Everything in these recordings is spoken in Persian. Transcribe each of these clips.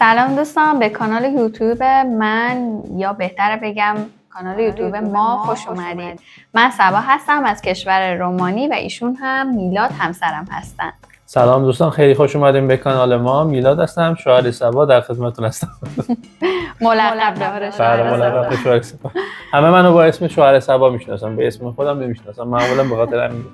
سلام دوستان، به کانال یوتیوب من یا بهتره بگم کانال یوتیوب ما خوش اومدید. من صبا هستم از کشور رومانی و ایشون هم میلاد همسرم هستن. سلام دوستان، خیلی خوش اومدین به کانال ما. میلاد هستم، شوهر صبا در خدمتتون هستم. ملقب به شوهر صبا. همه منو با اسم شوهر صبا میشناسن، به اسم خودم نمیشناسن، معمولا به خاطر همین.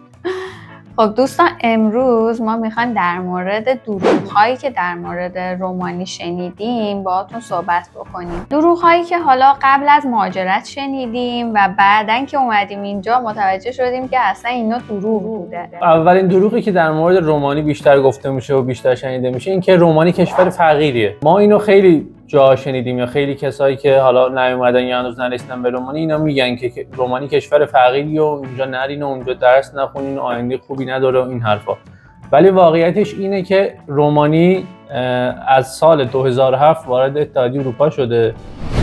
خب دوستان، امروز ما میخوایم در مورد دروغ‌هایی که در مورد رومانی شنیدیم باهاتون صحبت بکنیم. دروغ‌هایی که حالا قبل از مهاجرت شنیدیم و بعدن که اومدیم اینجا متوجه شدیم که اصلا اینا دروغ بوده. اولین دروغی که در مورد رومانی بیشتر گفته میشه و بیشتر شنیده میشه این که رومانی کشور فقیریه. ما اینو خیلی جا شنیدیم یا خیلی کسایی که حالا نیومدن یا هنوز نرسیدن به رومانی اینا میگن که رومانی کشور فقیریه و اونجا نرین و اونجا درس نخونین و آینده خوبی نداره و این حرفا. ولی واقعیتش اینه که رومانی از سال 2007 وارد اتحادیه اروپا شده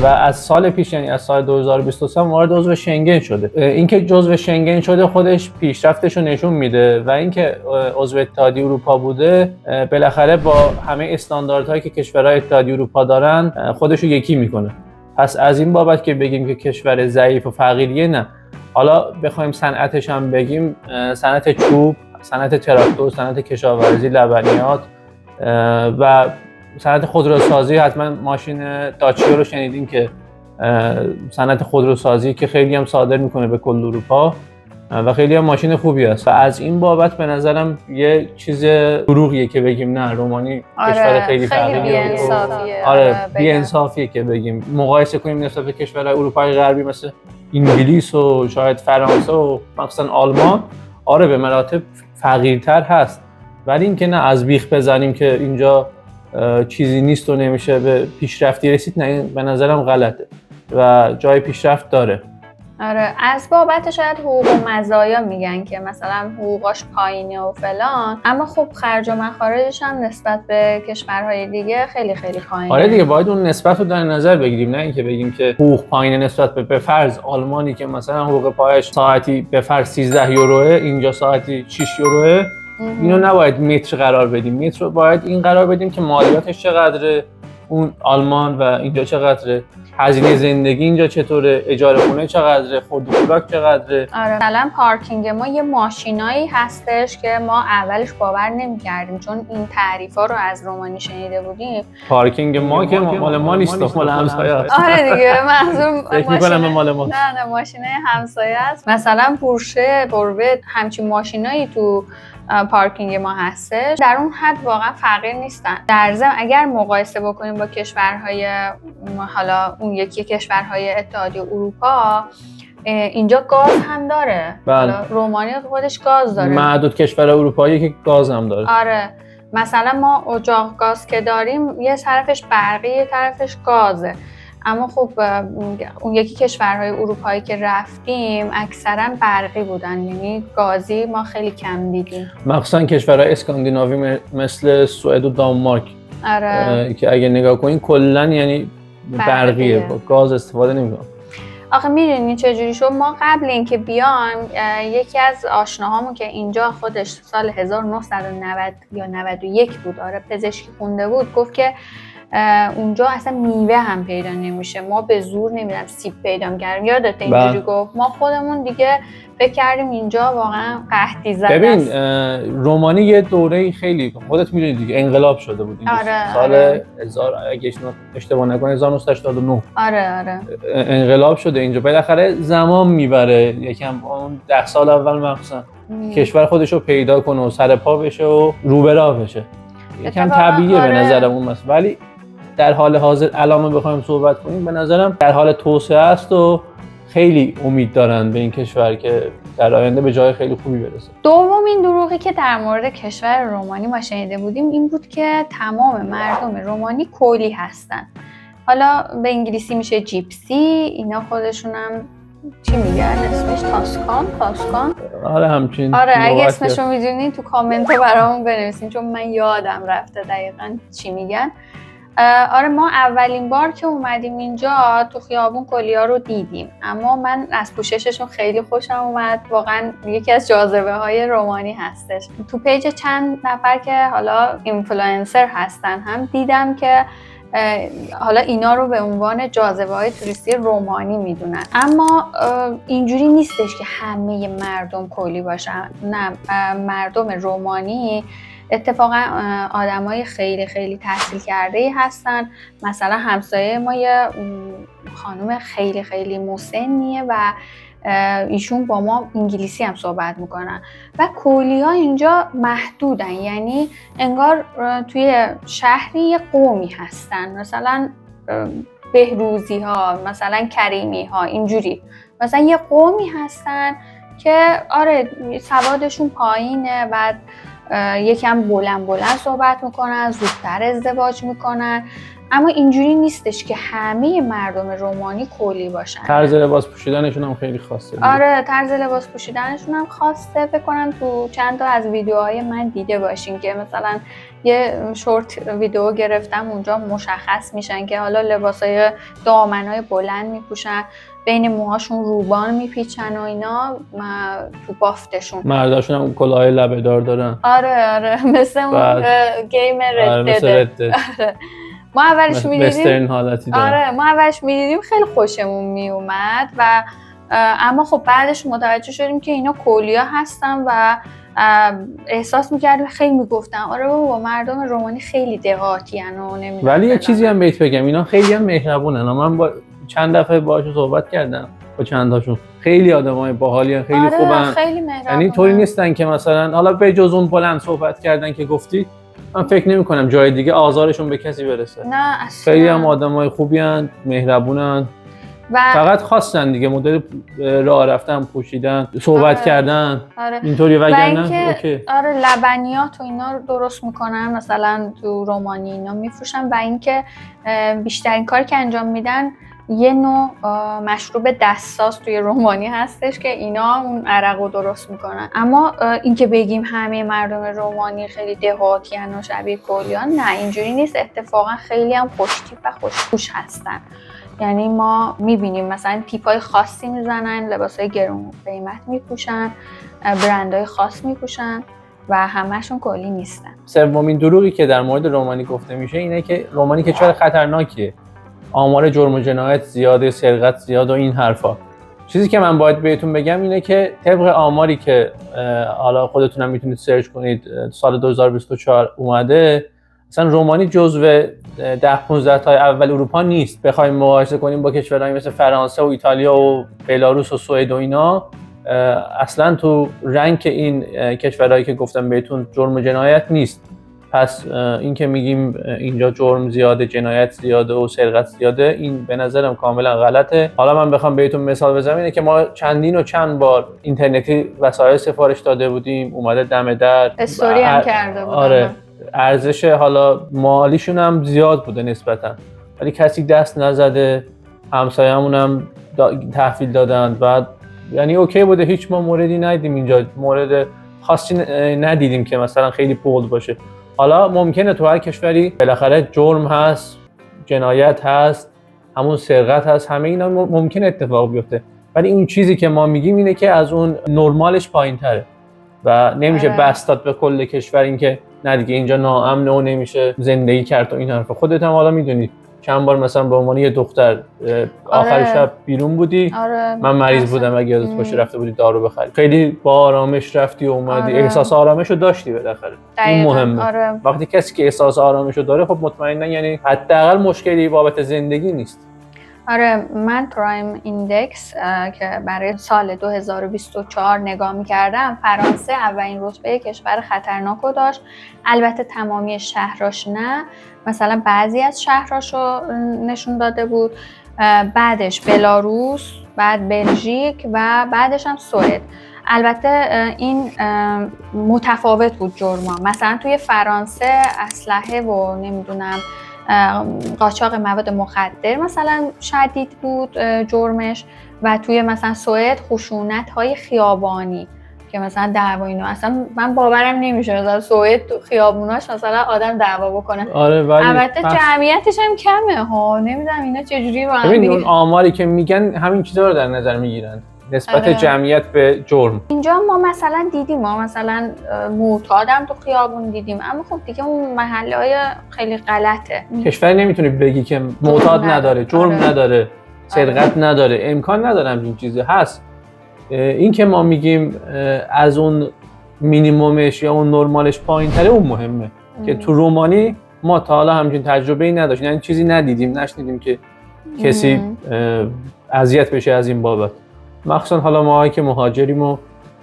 و از سال پیش، یعنی از سال 2023 وارد عضو شنگن شده. اینکه جزو شنگن شده خودش پیشرفتش رو نشون میده و اینکه عضو اتحادیه اروپا بوده بالاخره با همه استانداردهایی که کشورهای اتحادیه اروپا دارن خودش رو یکی میکنه. پس از این بابت که بگیم که کشور ضعیف و فقیریه، نه. حالا بخوایم صنعتش هم بگیم، صنعت چوب، صنعت تراکتور، صنعت کشاورزی، لبنیات و صنعت خودروسازی. حتما ماشین داچیا رو شنیدین که صنعت خودروسازی که خیلی هم صادر میکنه به کل اروپا و خیلی هم ماشین خوبی است و از این بابت به نظرم یه چیز دروغیه که بگیم نه رومانی کشور خیلی فقیریه. آره بی‌انصافیه که بگیم مقایسه کنیم نسبت به کشورهای اروپای غربی مثل انگلیس و شاید فرانسه و مثلا آلمان. آره به مراتب فقیرتر هست، ولی اینکه نه از بیخ بزنیم که اینجا چیزی نیست و نمیشه به پیشرفتی رسید، نه، به نظرم غلطه و جای پیشرفت داره. آره از بابت شاید حقوق و مزایا میگن که مثلا حقوقاش پایینه و فلان، اما خب خرج و مخارجش هم نسبت به کشورهای دیگه خیلی خیلی پایینه. آره دیگه باید اون نسبت رو در نظر بگیریم، نه اینکه بگیم که حقوق پایینه نسبت به فرض آلمانی که مثلا حقوق پایش ساعتی به فرض 13 یوروه، اینجا ساعتی 6 یوروه. اینو نباید متر قرار بدیم، متر رو باید این قرار بدیم که مالیاتش چقدره اون آلمان و اینجا چقدره، هزینه زندگی اینجا چطوره، اجاره خونه چقدره، خورد و خوراک چقدره. آره مثلا پارکینگ ما یه ماشینایی هستش که ما اولش باور نمی‌کردیم چون این تعریفا رو از رومانی شنیده بودیم. پارکینگ ما که مال ما نیست، مال همسایه است. آره دیگه منظور فکر می‌کنم مال ما. نه ماشینای همسایه است. مثلا پورشه، کوروت، همچین ماشینایی تو پارکینگ ما هستش. در اون حد واقعا فقیر نیستن. در ضمن اگر مقایسه بکنیم با کشورهای حالا اون یکی کشورهای اتحادیه اروپا، اینجا گاز هم داره. بله. رومانی خودش گاز داره. معدود کشور اروپایی که گاز هم داره. آره مثلا ما اجاق گاز که داریم یه طرفش برقی یه طرفش گازه، اما خب اون یکی کشورهای اروپایی که رفتیم اکثرا برقی بودن، یعنی گازی ما خیلی کم دیدیم. مخصوصا کشورهای اسکاندیناوی مثل سوئد و دانمارک. آره. که اگه نگاه کنین کلا یعنی برقیه، با گاز استفاده نمی‌کنن. آخه میدونی چجوری شد؟ ما قبل اینکه بیایم یکی از آشناهامون که اینجا خودش سال 1990 یا 91 بود، آره پزشکی خونده بود، گفت که اونجا اصلا میوه هم پیدا نمیشه، ما به زور نمیدونم سیب پیدا کردیم. یادت اینجوری گفت؟ ما خودمون دیگه فکر کردیم اینجا واقعا قحطی زده. ببین رومانی یه دوره خیلی خودت میدونی دیگه انقلاب شده بود اینجا. آره، سال آره. 1000 اگه اشتباه نکنم 1989. آره انقلاب شده اینجا. بالاخره زمان میبره یکم، اون 10 سال اول مخصوصا کشور خودش رو پیدا کنه و سر پا بشه و رو به راه بشه. یکم طبیعیه به نظرم اون مثلا، ولی در حال حاضر الان بخوایم صحبت کنیم به نظرم در حال توسعه است و خیلی امید دارن به این کشور که در آینده به جای خیلی خوبی برسه. دومین دروغی که در مورد کشور رومانی ما شنیده بودیم این بود که تمام مردم رومانی کولی هستن. حالا به انگلیسی میشه جیپسی، اینا خودشونم چی میگن اسمش؟ تاسکان. آره همچین. آره اگه اسمشو میدونین تو کامنت ها برامون بنویسین چون من یادم رفته دقیقاً چی میگن. آره ما اولین بار که اومدیم اینجا تو خیابون کلیا رو دیدیم، اما من از پوشششون خیلی خوشم اومد. واقعا یکی از جاذبه های رومانی هستش. تو پیج چند نفر که حالا اینفلوئنسر هستن هم دیدم که حالا اینا رو به عنوان جاذبه‌های توریستی رومانی میدونن. اما اینجوری نیستش که همه مردم کولی باشن. نه، مردم رومانی اتفاقا آدمای خیلی خیلی تحصیل کرده‌ای هستن. مثلا همسایه ما یه خانم خیلی خیلی مسنیه و ایشون با ما انگلیسی هم صحبت میکنن و کولی‌ها اینجا محدودن، یعنی انگار توی شهری یه قومی هستن، مثلا بهروزی ها، مثلا کریمی ها، اینجوری مثلا یه قومی هستن که آره سوادشون پایینه و یکم بلند صحبت میکنن، زودتر ازدواج میکنن. اما اینجوری نیستش که همه مردم رومانی کولی باشن. طرز لباس پوشیدنشون هم خیلی خاصه. آره طرز لباس پوشیدنشون هم خاصه. فکر کنم تو چند تا از ویدیوهای من دیده باشین که مثلا یه شورت ویدیو گرفتم، اونجا مشخص میشن که حالا لباسای دامنای بلند میپوشن، بین موهاشون روبان میپیچن و اینا تو بافتشون. مرداشون هم کلاه لبه‌دار دارن. آره مثل اون گیم رد. ما اولش می‌دیدیم آره ما اولش می‌دیدیم خیلی خوشمون میومد و اما خب بعدش متوجه شدیم که اینا کولیا هستن و احساس می‌کردیم خیلی میگفتن آره بابا مردم رومانی خیلی دهاتی ان و نمیدونم. ولی یه چیزی هم بهت بگم، اینا خیلی هم مهربونن. من با چند دفعه باهاشون صحبت کردم، با چند تاشون خیلی آدمای باحالی، خیلی آره خوبن، خیلی مهربونن. یعنی طوری نیستن که مثلا حالا به جز اون بلند صحبت کردن که گفتی، من فکر نمی‌کنم جای دیگه آزارشون به کسی برسه. نه اصلا. خیلی هم آدمای خوبی ان، مهربونن و فقط خواستن دیگه مدل راه رفتن، پوشیدن، صحبت کردن. آره. اینطوری وگرنه اوکی. آره لبنیات و اینا رو درست میکنن، مثلا تو رومانی اینا میفروشن و اینکه بیشترین کاری که انجام میدن یه نوع مشروب دستساز توی رومانی هستش که اینا اون عرق رو درست میکنن. اما اینکه بگیم همه مردم رومانی خیلی دهاتیان و شبیه کولیان، نه اینجوری نیست. اتفاقا خیلی هم خوشتیپ و خوش‌پوش هستن. یعنی ما میبینیم مثلا تیپای خاصی میزنن، لباسای گرون قیمت میپوشن، برندهای خاص میپوشن و همه‌شون کلی نیستن. سومین دروغی که در مورد رومانی گفته میشه اینه که رومانی کشور خطرناکیه، آمار جرم و جنایت زیاده، سرقت زیاد و این حرفا. چیزی که من باید بهتون بگم اینه که طبق آماری که حالا خودتونم میتونید سرچ کنید سال 2024 اومده، مثلا رومانی جزو 10-15 تا اول اروپا نیست. بخوایم مقایسه کنیم با کشورهای مثل فرانسه و ایتالیا و بلاروس و سوئد و اینا، اصلا تو رنک این کشورهایی که گفتم بهتون جرم و جنایت نیست. پس این که میگیم اینجا جرم زیاده، جنایت زیاده و سرقت زیاده، این به نظرم کاملا غلطه. حالا من بخوام بهتون مثال بزنم اینه که ما چندین و چند بار اینترنتی وسایل سفارش داده بودیم، اومده دم در، استوری هم کرده بودم. آره ارزش حالا مالیشون هم زیاد بوده نسبتا، ولی کسی دست نزده، همسایه‌مون هم تحویل دادن و یعنی اوکی بوده، هیچ ما موردی ندیدیم اینجا، مورد خاصی ندیدیم که مثلا خیلی بولد باشه. حالا ممکنه تو هر کشوری بالاخره جرم هست، جنایت هست، همون سرقت هست، همه اینا ممکنه اتفاق بیفته، ولی اون چیزی که ما میگیم اینه که از اون نرمالش پایین‌تره و نمیشه بس داد به کل کشور اینکه نه دیگه اینجا ناامنه و نمیشه زندگی کرد و این حرفا. خودت هم حالا میدونی چند بار مثلا به عنوان یه دختر آخر شب بیرون بودی، من مریض بودم اگه یادت باشه، رفته بودی دارو بخری، خیلی با آرامش رفتی و اومدی، احساس آرامش رو داشتی بالاخره. این مهمه. وقتی کسی که احساس آرامش رو داره خب مطمئنا یعنی حداقل مشکلی بابت زندگی نیست. آره من پرایم ایندکس که برای سال 2024 نگاه می‌کردم، فرانسه اولین رتبه کشور خطرناک رو داشت. البته تمامی شهراش نه، مثلا بعضی از شهراش رو نشون داده بود. بعدش بلاروس، بعد بلژیک و بعدش هم سوئد. البته این متفاوت بود جرما. مثلا توی فرانسه اسلحه و نمیدونم قاچاق مواد مخدر مثلا شدید بود جرمش، و توی مثلا سوئد خشونت‌های خیابانی که مثلا دعوا اینا، اصلا من باورم نمیشه مثلا سوئد تو خیابوناش مثلا آدم دعوا بکنه. آره ولی البته جمعیتش هم کمه ها، نمیدونم اینا چجوری با هم ببین اون آماری که میگن همین چیزا رو در نظر میگیرن. نسبت آره. جمعیت به جرم. اینجا ما مثلا دیدیم، ما مثلا معتادم تو خیابون دیدیم، اما خب دیگه اون محله‌های خیلی غلطه. کشور نمیتونی بگی که معتاد نداره، جرم آره. نداره، سرقت نداره، امکان نداره همچین چیزی هست. این که ما میگیم از اون مینیمومش یا اون نرمالش پایین‌تره، اون مهمه. که تو رومانی ما تا حالا همچین تجربه‌ای نداشتیم، یعنی چیزی ندیدیم، نشنیدیم که کسی اذیت بشه از این بابت. مخصوصا حالا ما که مهاجریم و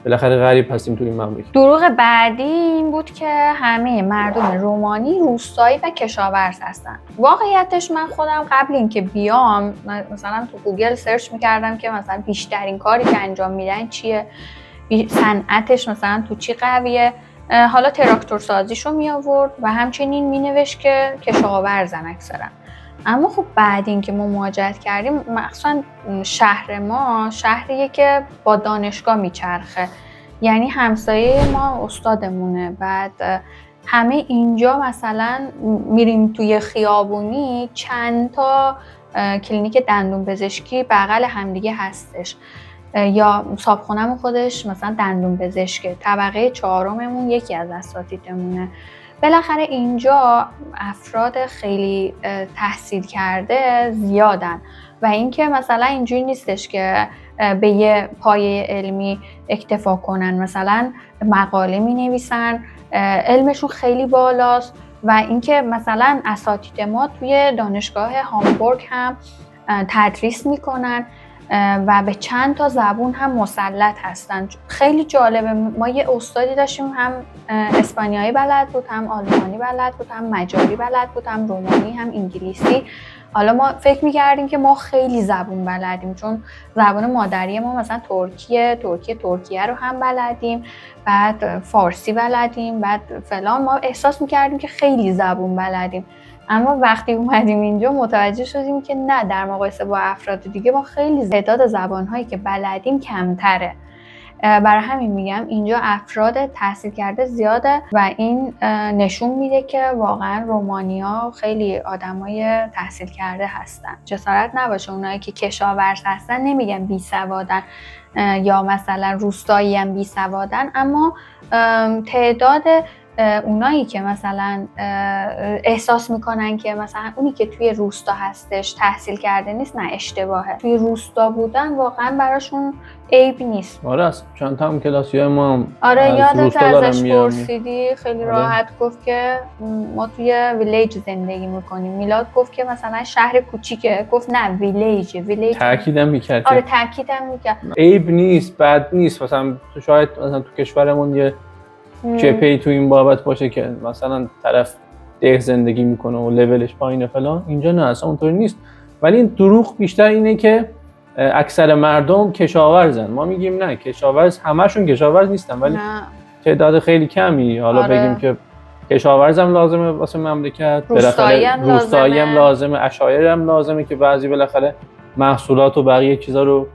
بالاخره غریب هستیم تو این مملکت. دروغ بعدی این بود که همه مردم رومانی روستایی و کشاورز هستن. واقعیتش من خودم قبل اینکه بیام مثلا تو گوگل سرچ می‌کردم که مثلا بیشترین کاری که انجام میدن چیه، صنعتش مثلا تو چی قویه. حالا تراکتور سازیشو می آورد و همچنین می نوشت که کشاورزن اکثرا. اما خب بعد اینکه ما مهاجرت کردیم، مخصوصا شهر ما شهریه که با دانشگاه میچرخه، یعنی همسایه ما استادمونه. بعد همه اینجا مثلا میریم توی خیابونی چند تا کلینیک دندون پزشکی بغل همدیگه هستش، یا صاحبخونه‌مون خودش مثلا دندون پزشکه، طبقه 4ممون یکی از اساتیدمونه. بالاخره اینجا افراد خیلی تحصیل کرده زیادن و اینکه مثلا اینجوری نیستش که به یه پایه علمی اکتفا کنن، مثلا مقاله می‌نویسن، علمشون خیلی بالاست. و اینکه مثلا اساتید ما توی دانشگاه هامبورگ هم تدریس میکنن و به چند تا زبون هم مسلط هستن. خیلی جالبه. ما یه استادی داشتیم هم اسپانیایی بلد بود، هم آلمانی بلد بود، هم مجاری بلد بود، هم رومانی، هم انگلیسی. حالا ما فکر می‌کردیم که ما خیلی زبون بلدیم، چون زبان مادری ما مثلا ترکیه رو هم بلدیم، بعد فارسی بلدیم، بعد فلان. ما احساس می‌کردیم که خیلی زبون بلدیم. اما وقتی اومدیم اینجا متوجه شدیم که نه، در مقایسه با افراد دیگه ما خیلی تعداد زبان‌هایی که بلدیم کمتره. برای همین میگم اینجا افراد تحصیل کرده زیاده و این نشون میده که واقعا رومانیا خیلی آدمای تحصیل کرده هستن. جسارت نباشه اونایی که کشاورز هستن نمیگن بی سوادن یا مثلا روستایی هم بی سوادن، اما تعداد اونایی که مثلا احساس میکنن که مثلا اونی که توی روستا هستش تحصیل کرده نیست، نه، اشتباهه. توی روستا بودن واقعا براشون عیب نیست. آره است. چند تا هم کلاسیای ما هم آره یادت ازش پرسیدی خیلی راحت گفت که ما توی ویلیج زندگی میکنیم. میلاد گفت که مثلا شهر کوچیکه، گفت نه ویلیج. تاکیدم میکرد. آره تاکیدم میکرد. عیب نیست، بد نیست. مثلا شاید مثلا تو کشورمون یه جپی تو این بابت باشه که مثلا طرف ده زندگی میکنه و لولش پایینه فلان. اینجا نه، اصلا اونطوری نیست. ولی این دروغ بیشتر اینه که اکثر مردم کشاورزن. ما میگیم نه، کشاورز همشون کشاورز نیستن، ولی تعداد خیلی کمی. حالا بگیم که کشاورز هم لازمه واسه مملکت، روستایی هم لازمه، عشایر هم لازمه که بعضی بالاخره محصولات و بقیه چیزا رو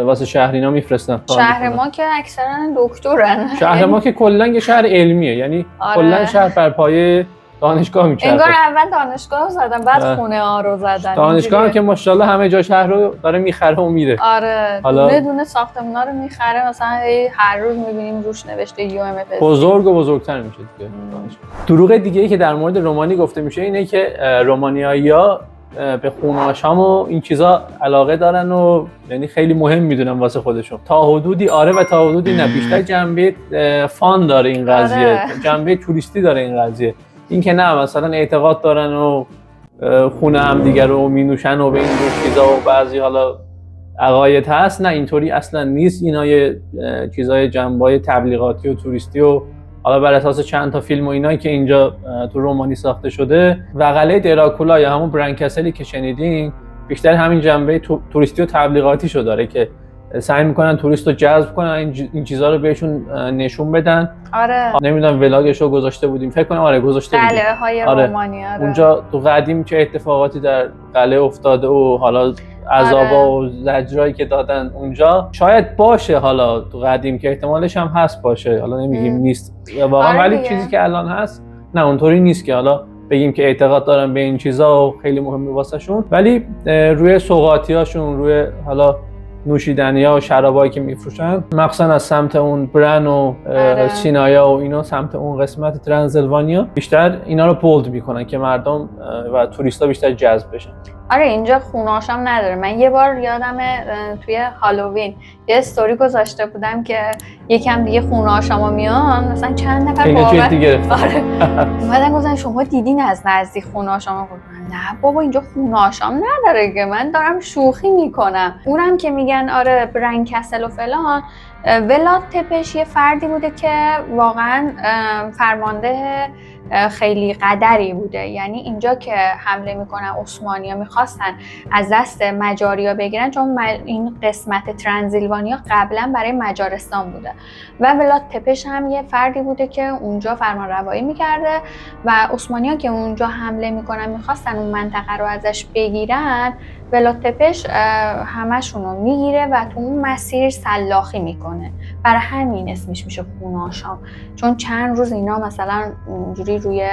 واسه شهرینا میفرستن. شهر ما که اکثرا دکترن. شهر ما که کلا یه شهر علمیه، یعنی کلا شهر بر پایه دانشگاه میچرخه. انگار اول دانشگاه رو زدن بعد خونه ها رو زدن. دانشگاه هم که ماشاءالله همه جا شهر رو داره میخره و میره. آره دونه دونه ساختمونا رو میخره. مثلا هر روز میبینیم روش نوشته UMFS. بزرگ و بزرگتر میشه دیگه. دروغ دیگه ای که در مورد رومانی گفته میشه اینه که رومانیایی‌ها به خونه‌هاشام و این چیزا علاقه دارن و یعنی خیلی مهم میدونن واسه خودشون. تا حدودی آره و تا حدودی نه. بیشتر جنبه فان داره این قضیه. جنبه توریستی داره این قضیه. این که نه مثلا اعتقاد دارن و خونه هم دیگر رو مینوشن و به این جور چیزا و بعضی حالا عقاید هست. نه اینطوری اصلا نیست. اینا یه چیزای جنبه‌های تبلیغاتی و توریستی و حالا بر اساس چند تا فیلم و اینایی که اینجا تو رومانی ساخته شده. و قلعه دراکولا یا همون برانکسلی که شنیدین بیشتر همین جنبه توریستی و تبلیغاتیشو داره که سعی میکنن توریست رو جذب کنن، این چیزا رو بهشون نشون بدن. آره نمیدونم ولاگشو گذاشته بودیم فکر کنم. آره گذاشته بودیم. قلعه های رومانی. آره اونجا تو قدیم چه اتفاقاتی در قلعه افتاده و حالا عذابا و زجرایی که دادن اونجا. شاید باشه حالا تو قدیم که احتمالش هم هست باشه، حالا نمیگیم نیست واقعا. ولی چیزی که الان هست نه اونطوری نیست که حالا بگیم که اعتقاد دارن به این چیزا و خیلی مهمه واسه شون. ولی روی سوغاتیاشون، روی حالا نوشیدنی‌ها و شرابایی که میفروشن، مخصوصا از سمت اون برن و سینایا و اینا، سمت اون قسمت ترانسیلوانیا بیشتر اینا رو بولد میکنن که مردم و توریستا بیشتر جذب بشن. آره اینجا خونه آشام نداره. من یه بار یادمه توی هالووین یه استوری گذاشته بودم که یکم دیگه خونه آشاما میان، مثلا چند نفر بابت آره اومدن گفتن شما دیدین از نزدیک خونه آشاما؟ نه بابا اینجا خونه آشام نداره که، من دارم شوخی میکنم. اونم که میگن آره برن کسل و فلان، ولاد تپش یه فردی بوده که واقعا فرمانده خیلی قدری بوده. یعنی اینجا که حمله میکنن عثمانی‌ها میخواستن از دست مجاریا بگیرن، چون این قسمت ترانسیلوانیا قبلا برای مجارستان بوده و ولاد تپش هم یه فردی بوده که اونجا فرمان روایی میکرده و عثمانی‌ها که اونجا حمله میکنن میخواستن اون منطقه رو ازش بگیرن، ولاد تپش همشون رو میگیره و تو اون مسیر سلاخی میکنه. برای همین اسمش میشه خونه آشام، چون چند روز اینا مثلا اونجوری روی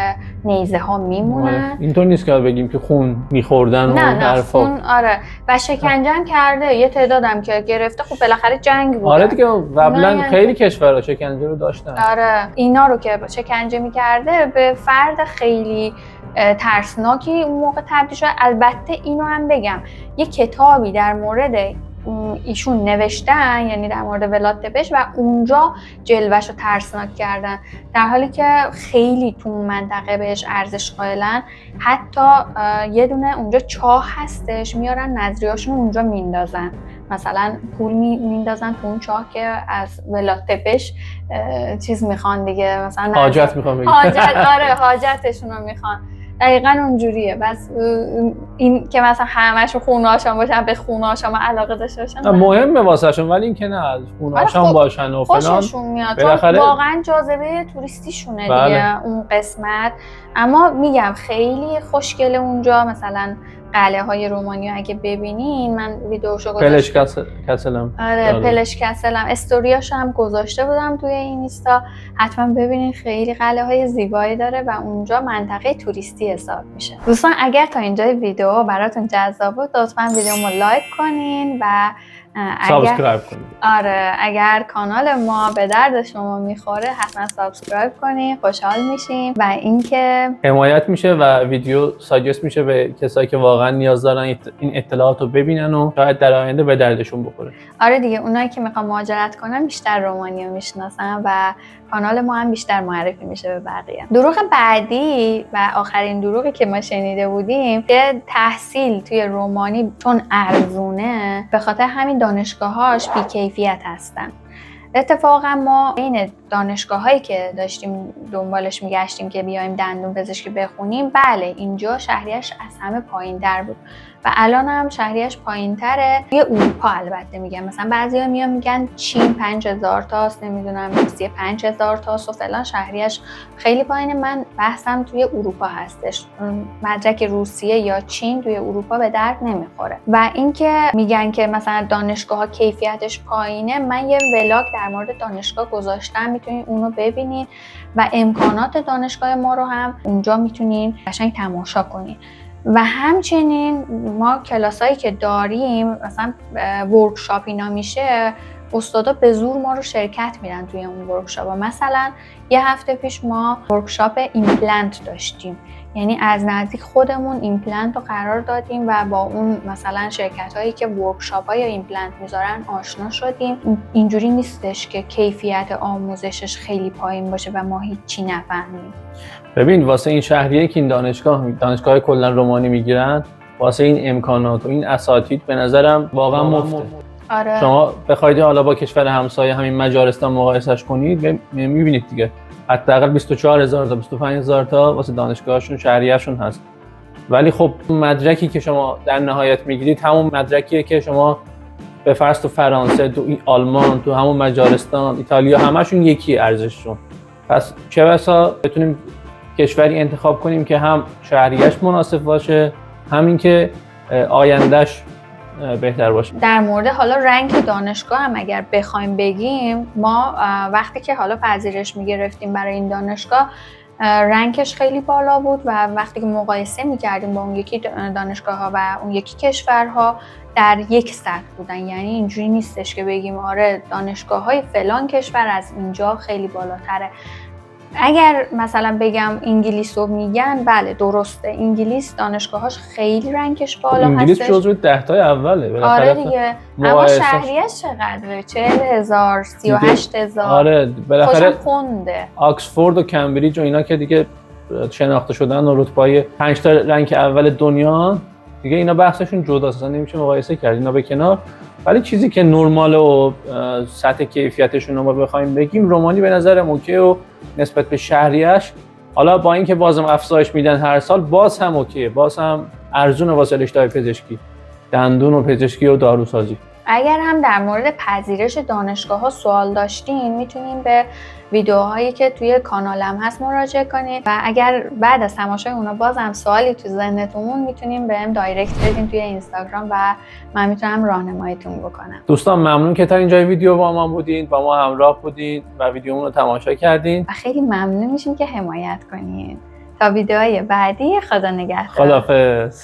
نیزه ها میمونن. اینطور نیست که بگیم که خون میخوردن و حرفا. خون آره، و شکنجه هم کرده، یه تعدادم که گرفته. خب بالاخره جنگ بود. آره دیگه قبلا خیلی کشورها شکنجه رو داشتن. آره اینا رو که شکنجه میکرده به فرد خیلی ترسناکی اون موقع تبدیل شد. البته اینو هم بگم یه کتابی در مورد ایشون نوشتن، یعنی در مورد ولاد تپش، و اونجا جلوه‌شو ترسناک کردن، در حالی که خیلی تو اون منطقه بهش ارزش قائلن. حتی یه دونه اونجا چاه هستش، میارن نظریه‌هاشون اونجا میندازن، مثلا پول میندازن تو اون چاه که از ولاد تپش چیز میخوان دیگه، مثلا حاجت میخوان آره حاجتشون رو میخوان. دقیقاً اونجوریه. بس این که مثلا همه‌شون خونه آشام باشن، به خونه آشام علاقه داشته باشن مهمه واسهشون، ولی این که نه خونه آشام باشن و فلان خوششون میاد، چون واقعا جاذبه توریستیشونه دیگه اون قسمت. اما میگم خیلی خوشگله اونجا. مثلا قلعه های رومانیا اگه ببینین، من ویدیوشو گذاشتم. پلش کسلم. آره پلش کسلم استوریاشو هم گذاشته بودم توی اینستا، حتما ببینین. خیلی قلعه های زیبایی داره و اونجا منطقه توریستی حساب میشه. دوستان اگر تا اینجای ویدیو براتون جذاب بود، لطفا ویدیومو لایک کنین و سابسکرایب کنید. آره اگر کانال ما به درد شما میخوره حتما سابسکرایب کنین، خوشحال میشیم. و اینکه حمایت میشه و ویدیو ساجست میشه به کسایی که واقعا نیاز دارن این اطلاعات رو ببینن و شاید در آینده به دردشون بخوره. آره دیگه اونایی که میخوان مهاجرت کنن بیشتر رومانیا میشناسن و کانال ما هم بیشتر معرفی میشه به بقیه. دروغ بعدی و آخرین دروغی که ما شنیده بودیم که تحصیل توی رومانی چون ارزونه، به خاطر همین دانشگاهاش بی‌کیفیت هستن. اتفاقا ما این دانشگاهایی که داشتیم دنبالش میگشتیم که بیایم دندون پزشکی بخونیم، بله اینجا شهریه‌اش از همه پایین‌تر بود و الان هم شهریه‌اش پایین‌تره. توی اروپا البته میگم، مثلا بعضیا میان میگن چین 5000 تاست، نمیدونم روسیه 5000 تاست و فلان، شهریه‌اش خیلی پایینه. من بحثم توی اروپا هستش. مدرک روسیه یا چین توی اروپا به درد نمیخوره. و اینکه میگن که مثلا دانشگاه‌ها کیفیتش پایینه، من یه ولاگ در مورد دانشگاه گذاشتم، میتونین اونو ببینین و امکانات دانشگاه ما رو هم اونجا میتونین قشنگ تماشا کنین. و همچنین ما کلاسایی که داریم، مثلا ورکشاپ اینا میشه، استادا به زور ما رو شرکت میدن توی اون ورکشاپ. مثلا یه هفته پیش ما ورکشاپ ایمپلنت داشتیم، یعنی از نزدیک خودمون ایمپلنت رو قرار دادیم و با اون مثلا شرکت هایی که ورکشاپ های ایمپلنت میذارن آشنا شدیم. اینجوری نیستش که کیفیت آموزشش خیلی پایین باشه و ما هیچی نفهمیم. ببین واسه این شهریه که این دانشگاه کلا رومانی میگیرن، واسه این امکانات و این اساتید به نظرم واقعا مفته. آره. شما بخواید حالا با کشور همسایه همین مجارستان مقایسش کنید، میبینید دیگه حداقل 24000 تا 25000 تا واسه دانشگاهشون شهریه‌شون هست. ولی خب مدرکی که شما در نهایت میگیرید همون مدرکیه که شما به فرض تو فرانسه، تو آلمان، تو همون مجارستان، ایتالیا، همشون یکی ارزششون. پس چه بسا بتونیم کشوری انتخاب کنیم که هم شهریه‌اش مناسب باشه، همین که آیندهش بهتر باشه. در مورد حالا رنگ دانشگاه هم اگر بخوایم بگیم، ما وقتی که حالا پذیرش میگرفتیم برای این دانشگاه، رنکش خیلی بالا بود و وقتی که مقایسه می‌کردیم با اون یکی دانشگاه‌ها و اون یکی کشورها در یک سطح بودن. یعنی اینجوری نیستش که بگیم آره دانشگاه‌های فلان کشور از اینجا خیلی بالاتره. اگر مثلا بگم انگلیس رو میگن، بله درسته، انگلیس دانشگاهاش خیلی رنکش بالا هستش. انگلیس جزو 10 تا اوله. آره دیگه. اما شهریه‌اش چقدره؟ 40,000 38,000. آره بالاخره خونده. آکسفورد و کمبریج و اینا که دیگه شناخته شدن و رتبه‌های 5 تا رنک اول دنیا دیگه، اینا بحثشون جداست، اصلا نمیشه مقایسه کرد اینا به کنار. ولی چیزی که نرمال و سطح کیفیتشون رو ما بخوایم بگیم، رومانی به نظرم اوکی و نسبت به شهریه‌اش، حالا با اینکه بازم افزایش میدن هر سال، باز هم اوکیه، باز هم ارزونه واسه رشته پزشکی، دندون و پزشکی و داروسازی. اگر هم در مورد پذیرش دانشگاه‌ها سوال داشتین، میتونین به ویدیوهایی که توی کانالم هست مراجعه کنید و اگر بعد از تماشای اونا باز هم سوالی تو ذهنتون، میتونین بهم دایرکت بدین توی اینستاگرام و من میتونم راهنماییتون بکنم. دوستان ممنون که تا اینجای ویدیو با ما بودین، با ما همراه بودین و ویدیومون رو تماشا کردین و خیلی ممنون میشیم که حمایت کنین. تا ویدیوهای بعدی، خدا نگهدار. خداحافظ.